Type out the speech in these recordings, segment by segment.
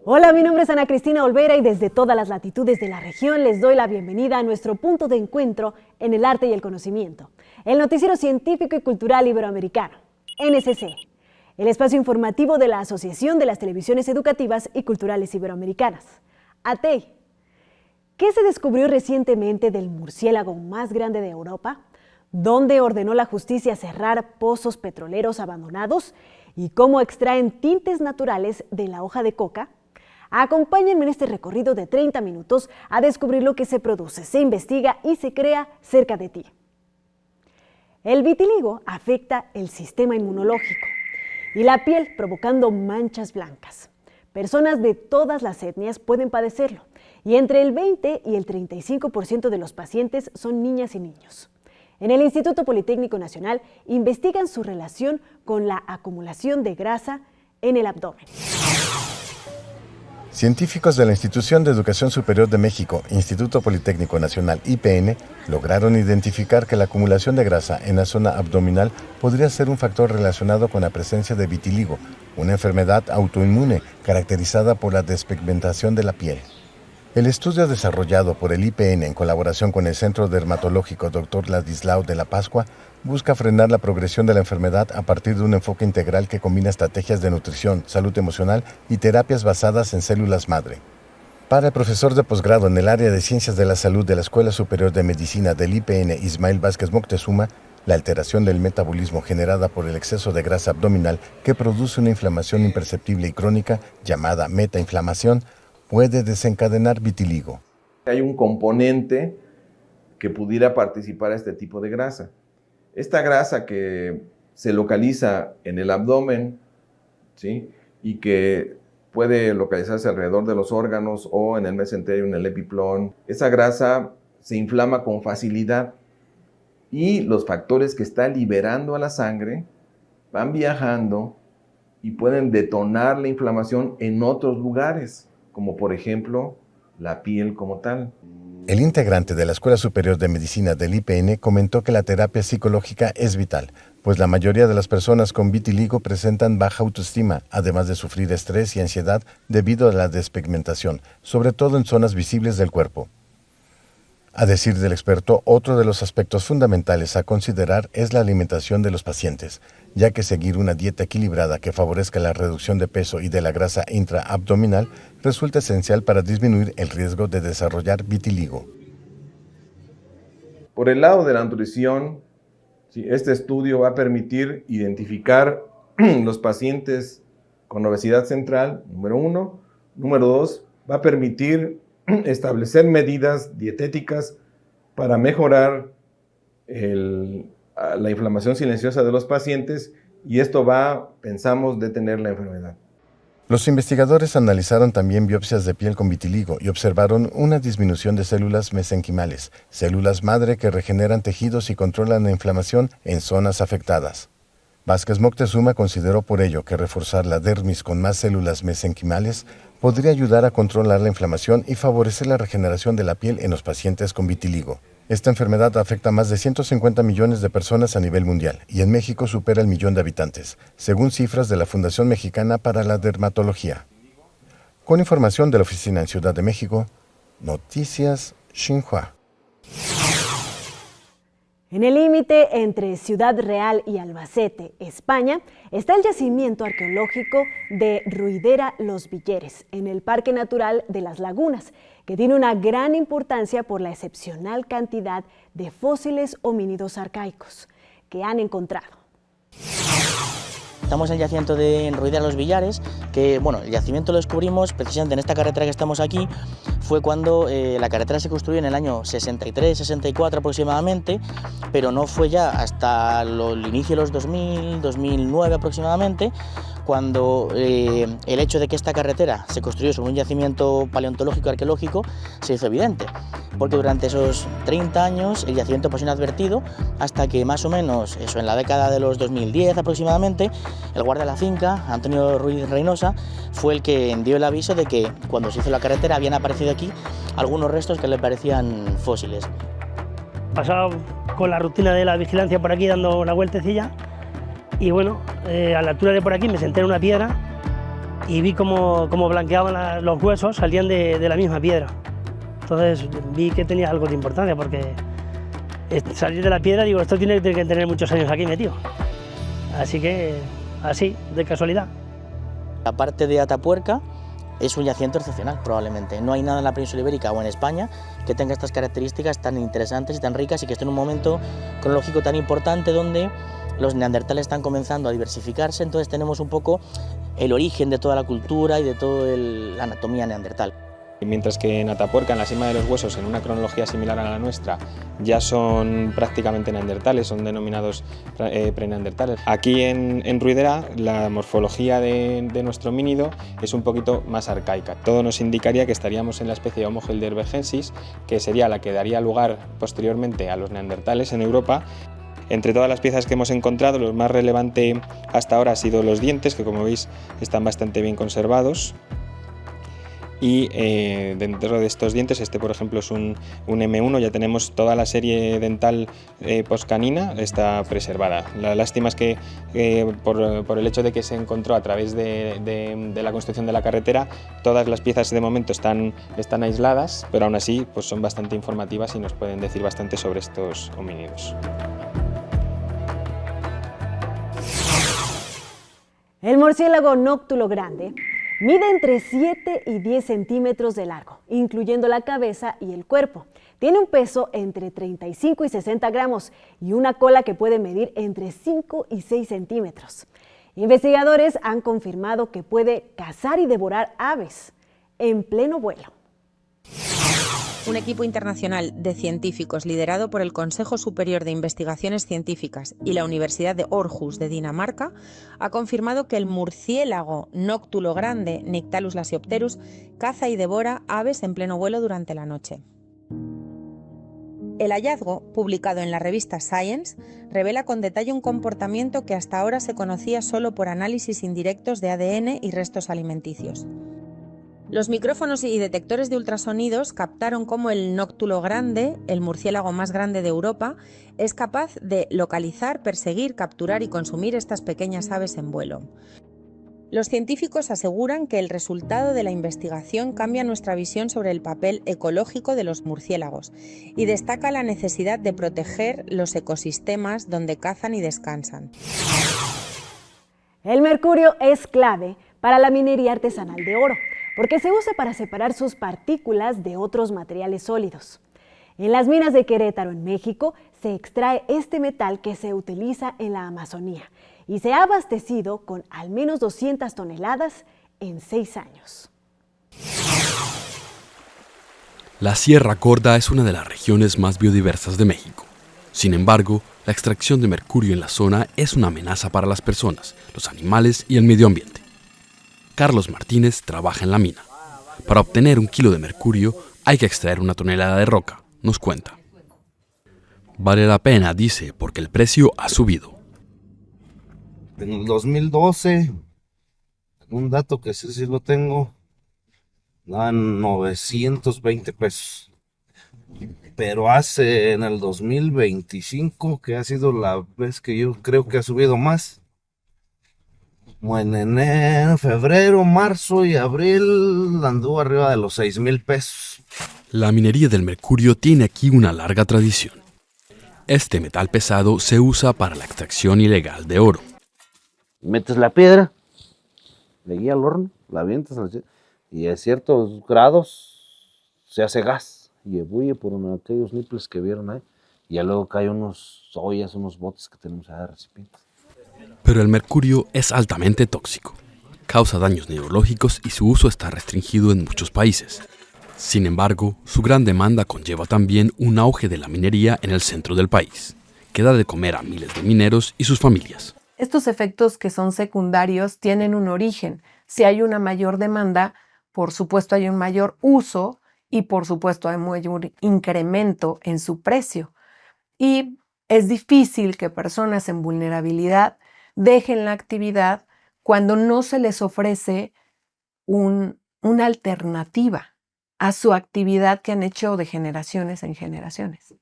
Hola, mi nombre es Ana Cristina Olvera y desde todas las latitudes de la región les doy la bienvenida a nuestro punto de encuentro en el arte y el conocimiento, el noticiero científico y cultural iberoamericano, NSC, el espacio informativo de la Asociación de las Televisiones Educativas y Culturales Iberoamericanas, ATEI. ¿Qué se descubrió recientemente del murciélago más grande de Europa? ¿Dónde ordenó la justicia cerrar pozos petroleros abandonados? ¿Y cómo extraen tintes naturales de la hoja de coca? Acompáñenme en este recorrido de 30 minutos a descubrir lo que se produce, se investiga y se crea cerca de ti. El vitiligo afecta el sistema inmunológico y la piel, provocando manchas blancas. Personas de todas las etnias pueden padecerlo y entre el 20 y el 35% de los pacientes son niñas y niños. En el Instituto Politécnico Nacional investigan su relación con la acumulación de grasa en el abdomen. Científicos de la Institución de Educación Superior de México, Instituto Politécnico Nacional, IPN, lograron identificar que la acumulación de grasa en la zona abdominal podría ser un factor relacionado con la presencia de vitiligo, una enfermedad autoinmune caracterizada por la despigmentación de la piel. El estudio desarrollado por el IPN en colaboración con el Centro Dermatológico Dr. Ladislao de la Pascua busca frenar la progresión de la enfermedad a partir de un enfoque integral que combina estrategias de nutrición, salud emocional y terapias basadas en células madre. Para el profesor de posgrado en el área de Ciencias de la Salud de la Escuela Superior de Medicina del IPN, Ismael Vázquez Moctezuma, la alteración del metabolismo generada por el exceso de grasa abdominal que produce una inflamación imperceptible y crónica llamada metainflamación puede desencadenar vitiligo. Hay un componente que pudiera participar a este tipo de grasa. Esta grasa que se localiza en el abdomen, ¿sí?, y que puede localizarse alrededor de los órganos o en el mesenterio, en el epiplón, esa grasa se inflama con facilidad y los factores que está liberando a la sangre van viajando y pueden detonar la inflamación en otros lugares, como por ejemplo la piel como tal. El integrante de la Escuela Superior de Medicina del IPN comentó que la terapia psicológica es vital, pues la mayoría de las personas con vitiligo presentan baja autoestima, además de sufrir estrés y ansiedad debido a la despigmentación, sobre todo en zonas visibles del cuerpo. A decir del experto, otro de los aspectos fundamentales a considerar es la alimentación de los pacientes, ya que seguir una dieta equilibrada que favorezca la reducción de peso y de la grasa intraabdominal resulta esencial para disminuir el riesgo de desarrollar vitiligo. Por el lado de la nutrición, ¿sí?, este estudio va a permitir identificar los pacientes con obesidad central, número 1. Número 2, va a permitir establecer medidas dietéticas para mejorar la inflamación silenciosa de los pacientes y esto va, pensamos, detener la enfermedad. Los investigadores analizaron también biopsias de piel con vitiligo y observaron una disminución de células mesenquimales, células madre que regeneran tejidos y controlan la inflamación en zonas afectadas. Vázquez Moctezuma consideró por ello que reforzar la dermis con más células mesenquimales podría ayudar a controlar la inflamación y favorecer la regeneración de la piel en los pacientes con vitiligo. Esta enfermedad afecta a más de 150 millones de personas a nivel mundial y en México supera el 1.000.000 de habitantes, según cifras de la Fundación Mexicana para la Dermatología. Con información de la oficina en Ciudad de México, Noticias Xinhua. En el límite entre Ciudad Real y Albacete, España, está el yacimiento arqueológico de Ruidera Los Villeres, en el Parque Natural de las Lagunas, que tiene una gran importancia por la excepcional cantidad de fósiles homínidos arcaicos que han encontrado. Estamos en el yacimiento de Ruidera Los Villares, que el yacimiento lo descubrimos precisamente en esta carretera que estamos aquí. Fue cuando la carretera se construyó en el año 63-64 aproximadamente, pero no fue ya hasta el inicio de los 2000, 2009 aproximadamente, cuando el hecho de que esta carretera se construyó sobre un yacimiento paleontológico arqueológico se hizo evidente, porque durante esos 30 años el yacimiento pasó inadvertido hasta que más o menos en la década de los 2010 aproximadamente, el guardia de la finca, Antonio Ruiz Reynosa, fue el que dio el aviso de que cuando se hizo la carretera habían aparecido aquí algunos restos que le parecían fósiles. Pasaba con la rutina de la vigilancia por aquí dando una vueltecilla y a la altura de por aquí me senté en una piedra y vi cómo blanqueaban los huesos, salían de la misma piedra. Entonces vi que tenía algo de importancia, porque salir de la piedra, digo, esto tiene que tener muchos años aquí metido. Así que, así, de casualidad. La parte de Atapuerca es un yacimiento excepcional, probablemente. No hay nada en la península ibérica o en España que tenga estas características tan interesantes y tan ricas, y que esté en un momento cronológico tan importante donde los neandertales están comenzando a diversificarse. Entonces tenemos un poco el origen de toda la cultura y de toda la anatomía neandertal. Mientras que en Atapuerca, en la cima de los huesos, en una cronología similar a la nuestra, ya son prácticamente neandertales, son denominados preneandertales. Aquí en Ruidera, la morfología de nuestro homínido es un poquito más arcaica. Todo nos indicaría que estaríamos en la especie Homo heidelbergensis, que sería la que daría lugar posteriormente a los neandertales en Europa. Entre todas las piezas que hemos encontrado, lo más relevante hasta ahora ha sido los dientes, que como veis están bastante bien conservados. Y dentro de estos dientes, este por ejemplo es un M1, ya tenemos toda la serie dental postcanina, está preservada. La lástima es que por el hecho de que se encontró a través de la construcción de la carretera, todas las piezas de momento están aisladas, pero aún así pues son bastante informativas y nos pueden decir bastante sobre estos homínidos. El murciélago nóctulo grande mide entre 7 y 10 centímetros de largo, incluyendo la cabeza y el cuerpo. Tiene un peso entre 35 y 60 gramos y una cola que puede medir entre 5 y 6 centímetros. Investigadores han confirmado que puede cazar y devorar aves en pleno vuelo. Un equipo internacional de científicos liderado por el Consejo Superior de Investigaciones Científicas y la Universidad de Aarhus de Dinamarca ha confirmado que el murciélago nóctulo grande, Nyctalus lasiopterus, caza y devora aves en pleno vuelo durante la noche. El hallazgo, publicado en la revista Science, revela con detalle un comportamiento que hasta ahora se conocía solo por análisis indirectos de ADN y restos alimenticios. Los micrófonos y detectores de ultrasonidos captaron cómo el nóctulo grande, el murciélago más grande de Europa, es capaz de localizar, perseguir, capturar y consumir estas pequeñas aves en vuelo. Los científicos aseguran que el resultado de la investigación cambia nuestra visión sobre el papel ecológico de los murciélagos y destaca la necesidad de proteger los ecosistemas donde cazan y descansan. El mercurio es clave para la minería artesanal de oro, porque se usa para separar sus partículas de otros materiales sólidos. En las minas de Querétaro, en México, se extrae este metal que se utiliza en la Amazonía y se ha abastecido con al menos 200 toneladas en 6 años. La Sierra Gorda es una de las regiones más biodiversas de México. Sin embargo, la extracción de mercurio en la zona es una amenaza para las personas, los animales y el medio ambiente. Carlos Martínez trabaja en la mina. Para obtener 1 kilo de mercurio hay que extraer 1 tonelada de roca, nos cuenta. Vale la pena, dice, porque el precio ha subido. En el 2012, un dato que sí lo tengo, dan 920 pesos. Pero en el 2025, que ha sido la vez que yo creo que ha subido más, como en enero, febrero, marzo y abril anduvo arriba de los 6,000 pesos. La minería del mercurio tiene aquí una larga tradición. Este metal pesado se usa para la extracción ilegal de oro. Metes la piedra, le guía al horno, la avientas y a ciertos grados se hace gas y ebulle por aquellos nipples que vieron ahí. Y ya luego caen unos ollas, unos botes que tenemos ahí de recipientes. Pero el mercurio es altamente tóxico, causa daños neurológicos y su uso está restringido en muchos países. Sin embargo, su gran demanda conlleva también un auge de la minería en el centro del país, que da de comer a miles de mineros y sus familias. Estos efectos que son secundarios tienen un origen. Si hay una mayor demanda, por supuesto hay un mayor uso y por supuesto hay un mayor incremento en su precio. Y es difícil que personas en vulnerabilidad dejen la actividad cuando no se les ofrece una alternativa a su actividad que han hecho de generaciones en generaciones.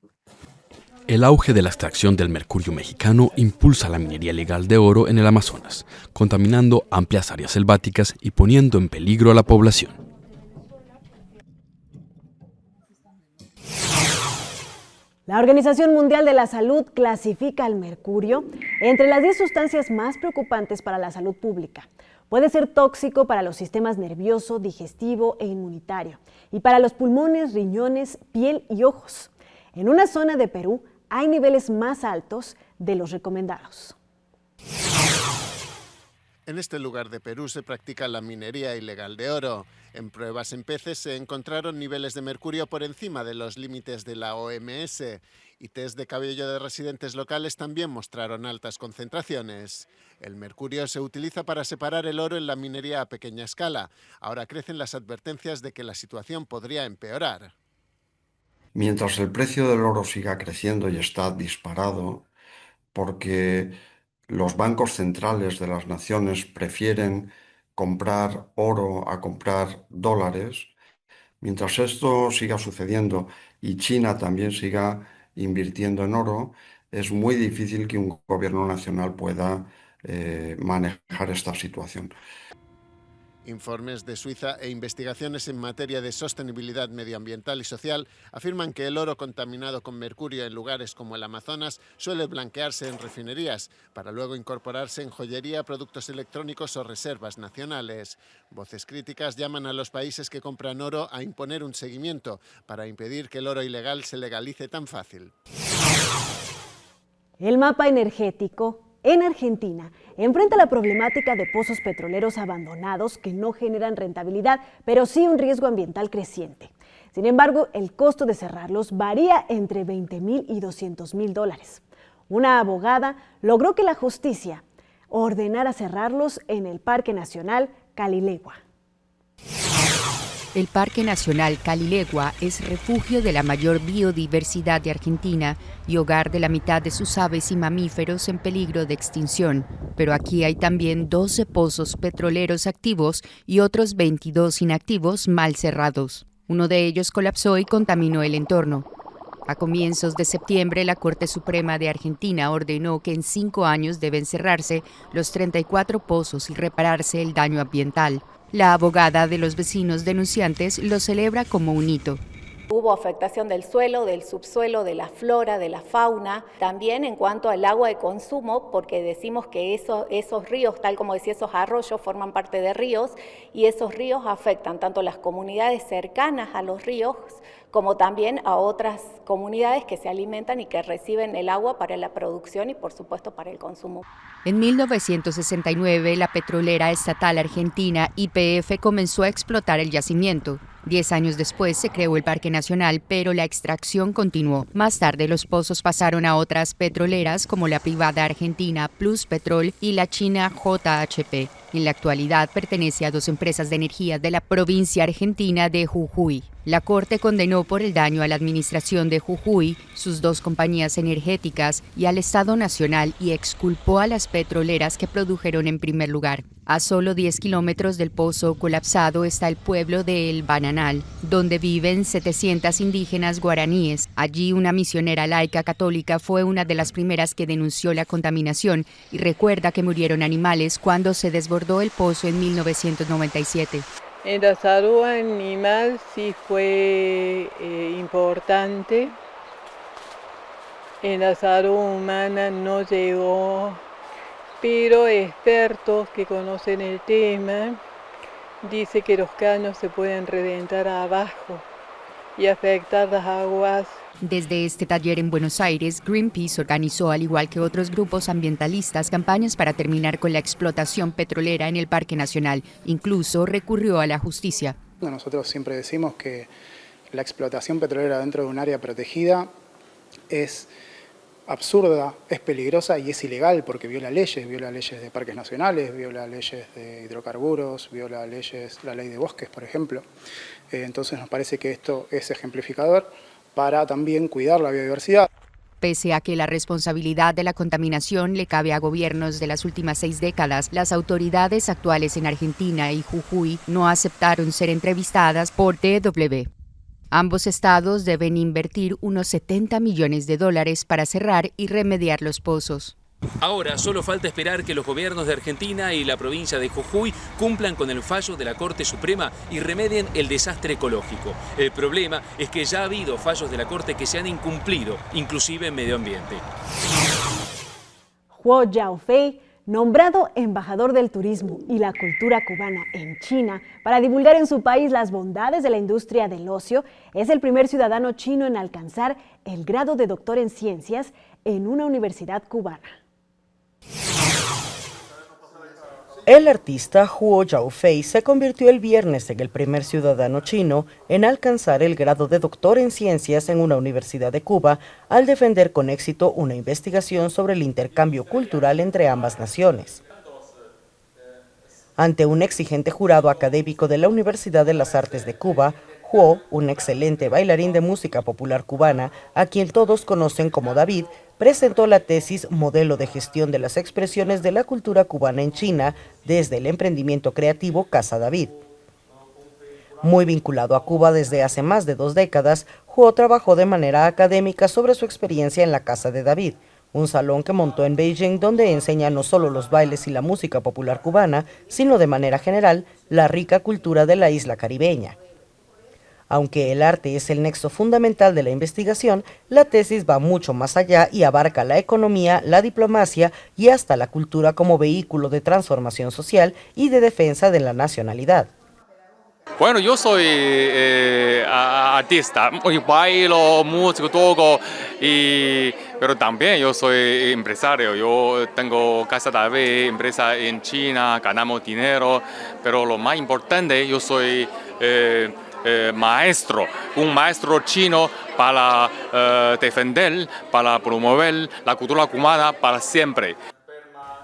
El auge de la extracción del mercurio mexicano impulsa la minería ilegal de oro en el Amazonas, contaminando amplias áreas selváticas y poniendo en peligro a la población. La Organización Mundial de la Salud clasifica al mercurio entre las 10 sustancias más preocupantes para la salud pública. Puede ser tóxico para los sistemas nervioso, digestivo e inmunitario, y para los pulmones, riñones, piel y ojos. En una zona de Perú hay niveles más altos de los recomendados. En este lugar de Perú se practica la minería ilegal de oro. En pruebas en peces se encontraron niveles de mercurio por encima de los límites de la OMS y test de cabello de residentes locales también mostraron altas concentraciones. El mercurio se utiliza para separar el oro en la minería a pequeña escala. Ahora crecen las advertencias de que la situación podría empeorar. Mientras el precio del oro siga creciendo y está disparado, porque los bancos centrales de las naciones prefieren comprar oro a comprar dólares, mientras esto siga sucediendo y China también siga invirtiendo en oro, es muy difícil que un gobierno nacional pueda manejar esta situación. Informes de Suiza e investigaciones en materia de sostenibilidad medioambiental y social afirman que el oro contaminado con mercurio en lugares como el Amazonas suele blanquearse en refinerías para luego incorporarse en joyería, productos electrónicos o reservas nacionales. Voces críticas llaman a los países que compran oro a imponer un seguimiento para impedir que el oro ilegal se legalice tan fácil. El mapa energético en Argentina enfrenta la problemática de pozos petroleros abandonados que no generan rentabilidad, pero sí un riesgo ambiental creciente. Sin embargo, el costo de cerrarlos varía entre $20,000 y $200,000. Una abogada logró que la justicia ordenara cerrarlos en el Parque Nacional Calilegua. El Parque Nacional Calilegua es refugio de la mayor biodiversidad de Argentina y hogar de la mitad de sus aves y mamíferos en peligro de extinción. Pero aquí hay también 12 pozos petroleros activos y otros 22 inactivos mal cerrados. Uno de ellos colapsó y contaminó el entorno. A comienzos de septiembre, la Corte Suprema de Argentina ordenó que en 5 años deben cerrarse los 34 pozos y repararse el daño ambiental. La abogada de los vecinos denunciantes lo celebra como un hito. Hubo afectación del suelo, del subsuelo, de la flora, de la fauna, también en cuanto al agua de consumo, porque decimos que esos ríos, tal como decía, esos arroyos forman parte de ríos y esos ríos afectan tanto las comunidades cercanas a los ríos como también a otras comunidades que se alimentan y que reciben el agua para la producción y por supuesto para el consumo. En 1969, la petrolera estatal argentina YPF comenzó a explotar el yacimiento. 10 años después se creó el Parque Nacional, pero la extracción continuó. Más tarde los pozos pasaron a otras petroleras como la privada argentina Plus Petrol y la china JHP. En la actualidad pertenece a 2 empresas de energía de la provincia argentina de Jujuy. La Corte condenó por el daño a la administración de Jujuy, sus 2 compañías energéticas y al Estado Nacional y exculpó a las petroleras que produjeron en primer lugar. A solo 10 kilómetros del pozo colapsado está el pueblo de El Bananal, donde viven 700 indígenas guaraníes. Allí una misionera laica católica fue una de las primeras que denunció la contaminación y recuerda que murieron animales cuando se desbordó el pozo en 1997. En la salud animal sí fue importante. En la salud humana no llegó, pero expertos que conocen el tema dicen que los caños se pueden reventar abajo y afectar las aguas. Desde este taller en Buenos Aires, Greenpeace organizó, al igual que otros grupos ambientalistas, campañas para terminar con la explotación petrolera en el Parque Nacional. Incluso recurrió a la justicia. Nosotros siempre decimos que la explotación petrolera dentro de un área protegida es absurda, es peligrosa y es ilegal porque viola leyes de parques nacionales, viola leyes de hidrocarburos, viola la ley de bosques, por ejemplo. Entonces nos parece que esto es ejemplificador para también cuidar la biodiversidad. Pese a que la responsabilidad de la contaminación le cabe a gobiernos de las últimas 6 décadas, las autoridades actuales en Argentina y Jujuy no aceptaron ser entrevistadas por DW. Ambos estados deben invertir unos $70 millones para cerrar y remediar los pozos. Ahora solo falta esperar que los gobiernos de Argentina y la provincia de Jujuy cumplan con el fallo de la Corte Suprema y remedien el desastre ecológico. El problema es que ya ha habido fallos de la Corte que se han incumplido, inclusive en medio ambiente. Huo Yaofei, nombrado embajador del turismo y la cultura cubana en China para divulgar en su país las bondades de la industria del ocio, es el primer ciudadano chino en alcanzar el grado de doctor en ciencias en una universidad cubana. El artista Huo Yaofei se convirtió el viernes en el primer ciudadano chino en alcanzar el grado de doctor en ciencias en una universidad de Cuba al defender con éxito una investigación sobre el intercambio cultural entre ambas naciones. Ante un exigente jurado académico de la Universidad de las Artes de Cuba, Huo, un excelente bailarín de música popular cubana, a quien todos conocen como David, presentó la tesis Modelo de gestión de las expresiones de la cultura cubana en China desde el emprendimiento creativo Casa David. Muy vinculado a Cuba desde hace más de 2 décadas, Huo trabajó de manera académica sobre su experiencia en la Casa de David, un salón que montó en Beijing donde enseña no solo los bailes y la música popular cubana, sino de manera general la rica cultura de la isla caribeña. Aunque el arte es el nexo fundamental de la investigación, la tesis va mucho más allá y abarca la economía, la diplomacia y hasta la cultura como vehículo de transformación social y de defensa de la nacionalidad. Bueno, yo soy artista, bailo, músico, toco, pero también yo soy empresario. Yo tengo Casa David, empresa en China, ganamos dinero, pero lo más importante, yo soy maestro, un maestro chino para defender, para promover la cultura cubana para siempre.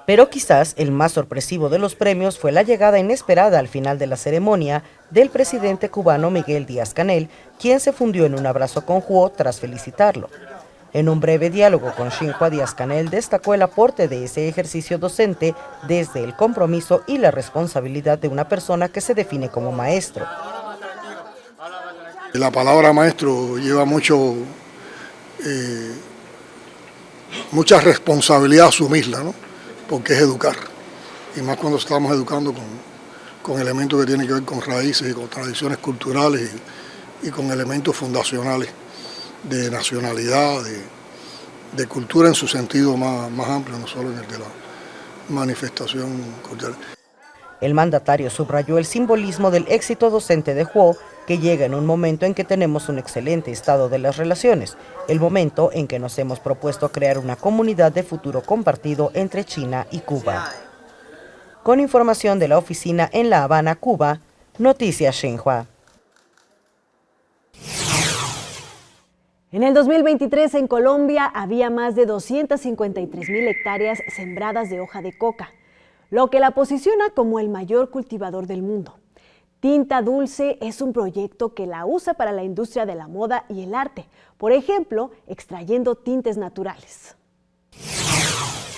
Pero quizás el más sorpresivo de los premios fue la llegada inesperada al final de la ceremonia del presidente cubano Miguel Díaz-Canel, quien se fundió en un abrazo con Huo tras felicitarlo. En un breve diálogo con Xinhua, Díaz-Canel destacó el aporte de ese ejercicio docente desde el compromiso y la responsabilidad de una persona que se define como maestro. La palabra maestro lleva mucha responsabilidad asumirla, ¿no? Porque es educar, y más cuando estamos educando con elementos que tienen que ver con raíces y con tradiciones culturales y con elementos fundacionales de nacionalidad, de cultura en su sentido más amplio, no solo en el de la manifestación cultural. El mandatario subrayó el simbolismo del éxito docente de Huo, que llega en un momento en que tenemos un excelente estado de las relaciones, el momento en que nos hemos propuesto crear una comunidad de futuro compartido entre China y Cuba. Con información de la oficina en La Habana, Cuba, Noticias Xinhua. En el 2023 en Colombia había más de 253.000 hectáreas sembradas de hoja de coca, lo que la posiciona como el mayor cultivador del mundo. Tinta Dulce es un proyecto que la usa para la industria de la moda y el arte, por ejemplo, extrayendo tintes naturales.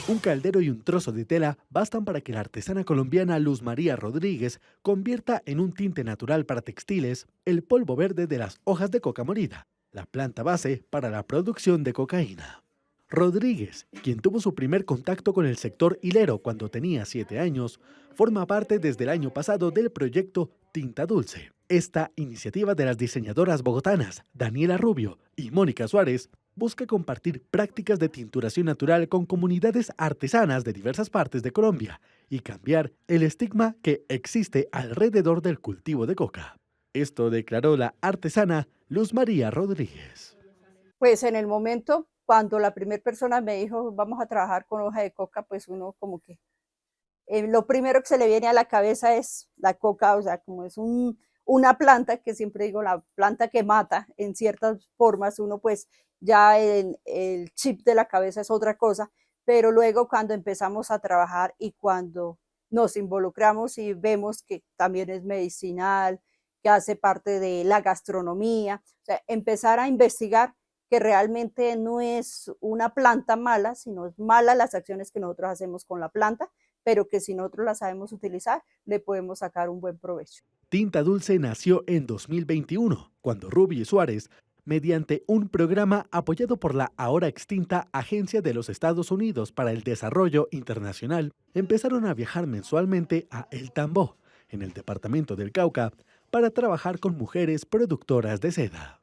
Un caldero y un trozo de tela bastan para que la artesana colombiana Luz María Rodríguez convierta en un tinte natural para textiles el polvo verde de las hojas de coca molida, la planta base para la producción de cocaína. Rodríguez, quien tuvo su primer contacto con el sector hilero cuando tenía 7 años, forma parte desde el año pasado del proyecto Tinta Dulce. Esta iniciativa de las diseñadoras bogotanas Daniela Rubio y Mónica Suárez busca compartir prácticas de tinturación natural con comunidades artesanas de diversas partes de Colombia y cambiar el estigma que existe alrededor del cultivo de coca. Esto declaró la artesana Luz María Rodríguez. Pues en el momento, cuando la primera persona me dijo vamos a trabajar con hoja de coca, pues uno como que lo primero que se le viene a la cabeza es la coca, o sea, como es una planta, que siempre digo la planta que mata en ciertas formas, uno pues ya el chip de la cabeza es otra cosa, pero luego cuando empezamos a trabajar y cuando nos involucramos y vemos que también es medicinal, que hace parte de la gastronomía, o sea, empezar a investigar que realmente no es una planta mala, sino es mala las acciones que nosotros hacemos con la planta, pero que si nosotros la sabemos utilizar, le podemos sacar un buen provecho. Tinta Dulce nació en 2021, cuando Ruby y Suárez, mediante un programa apoyado por la ahora extinta Agencia de los Estados Unidos para el Desarrollo Internacional, empezaron a viajar mensualmente a El Tambó, en el departamento del Cauca, para trabajar con mujeres productoras de seda.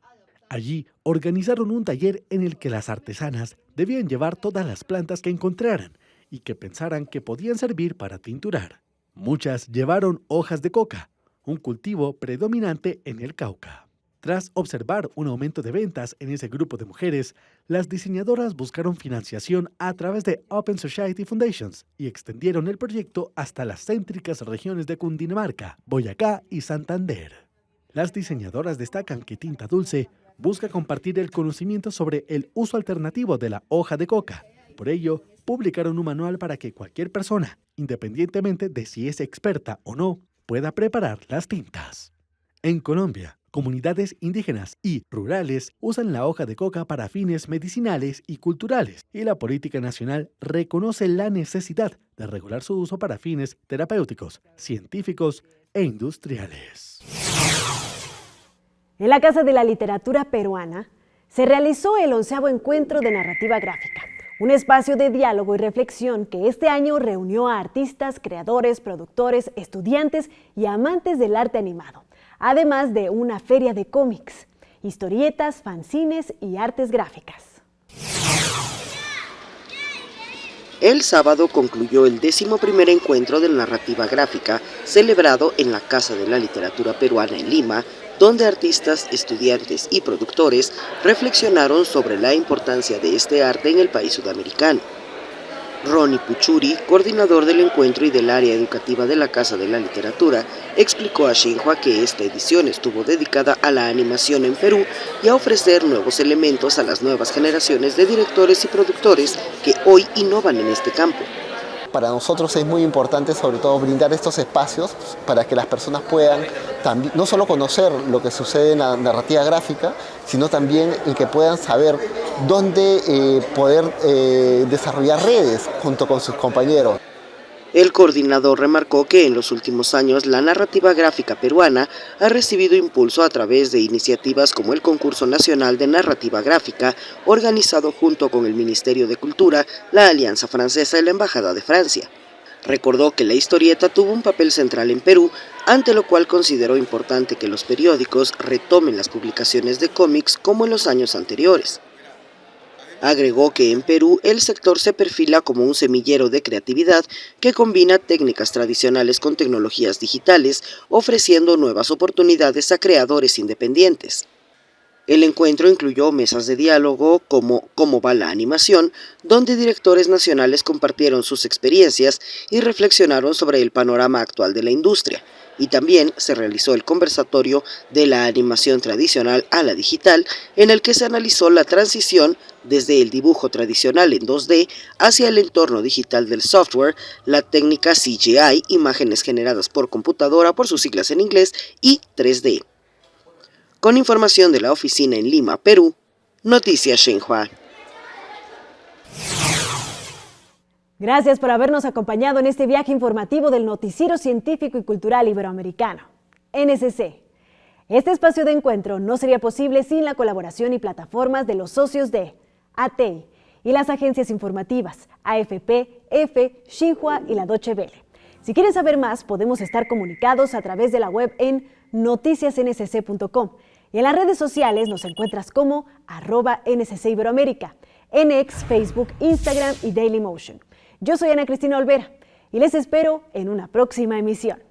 Allí organizaron un taller en el que las artesanas debían llevar todas las plantas que encontraran y que pensaran que podían servir para tinturar. Muchas llevaron hojas de coca, un cultivo predominante en el Cauca. Tras observar un aumento de ventas en ese grupo de mujeres, las diseñadoras buscaron financiación a través de Open Society Foundations y extendieron el proyecto hasta las céntricas regiones de Cundinamarca, Boyacá y Santander. Las diseñadoras destacan que Tinta Dulce busca compartir el conocimiento sobre el uso alternativo de la hoja de coca. Por ello, publicaron un manual para que cualquier persona, independientemente de si es experta o no, pueda preparar las tintas. En Colombia, comunidades indígenas y rurales usan la hoja de coca para fines medicinales y culturales, y la política nacional reconoce la necesidad de regular su uso para fines terapéuticos, científicos e industriales. En la Casa de la Literatura Peruana se realizó el 11º Encuentro de Narrativa Gráfica, un espacio de diálogo y reflexión que este año reunió a artistas, creadores, productores, estudiantes y amantes del arte animado, además de una feria de cómics, historietas, fanzines y artes gráficas. El sábado concluyó el 11º Encuentro de Narrativa Gráfica, celebrado en la Casa de la Literatura Peruana en Lima, donde artistas, estudiantes y productores reflexionaron sobre la importancia de este arte en el país sudamericano. Ronnie Puchuri, coordinador del encuentro y del área educativa de la Casa de la Literatura, explicó a Xinhua que esta edición estuvo dedicada a la animación en Perú y a ofrecer nuevos elementos a las nuevas generaciones de directores y productores que hoy innovan en este campo. Para nosotros es muy importante sobre todo brindar estos espacios para que las personas puedan también, no solo conocer lo que sucede en la narrativa gráfica, sino también en que puedan saber dónde poder desarrollar redes junto con sus compañeros. El coordinador remarcó que en los últimos años la narrativa gráfica peruana ha recibido impulso a través de iniciativas como el Concurso Nacional de Narrativa Gráfica, organizado junto con el Ministerio de Cultura, la Alianza Francesa y la Embajada de Francia. Recordó que la historieta tuvo un papel central en Perú, ante lo cual consideró importante que los periódicos retomen las publicaciones de cómics como en los años anteriores. Agregó que en Perú el sector se perfila como un semillero de creatividad que combina técnicas tradicionales con tecnologías digitales, ofreciendo nuevas oportunidades a creadores independientes. El encuentro incluyó mesas de diálogo como ¿Cómo va la animación?, donde directores nacionales compartieron sus experiencias y reflexionaron sobre el panorama actual de la industria. Y también se realizó el conversatorio de la animación tradicional a la digital, en el que se analizó la transición desde el dibujo tradicional en 2D hacia el entorno digital del software, la técnica CGI, imágenes generadas por computadora por sus siglas en inglés, y 3D. Con información de la oficina en Lima, Perú, Noticias Xinhua. Gracias por habernos acompañado en este viaje informativo del Noticiero Científico y Cultural Iberoamericano, NSC. Este espacio de encuentro no sería posible sin la colaboración y plataformas de los socios de ATI y las agencias informativas AFP, EFE, Xinhua y la Deutsche Welle. Si quieren saber más, podemos estar comunicados a través de la web en noticiasnsc.com y en las redes sociales nos encuentras como @NSC Iberoamérica, en X, Facebook, Instagram y Dailymotion. Yo soy Ana Cristina Olvera y les espero en una próxima emisión.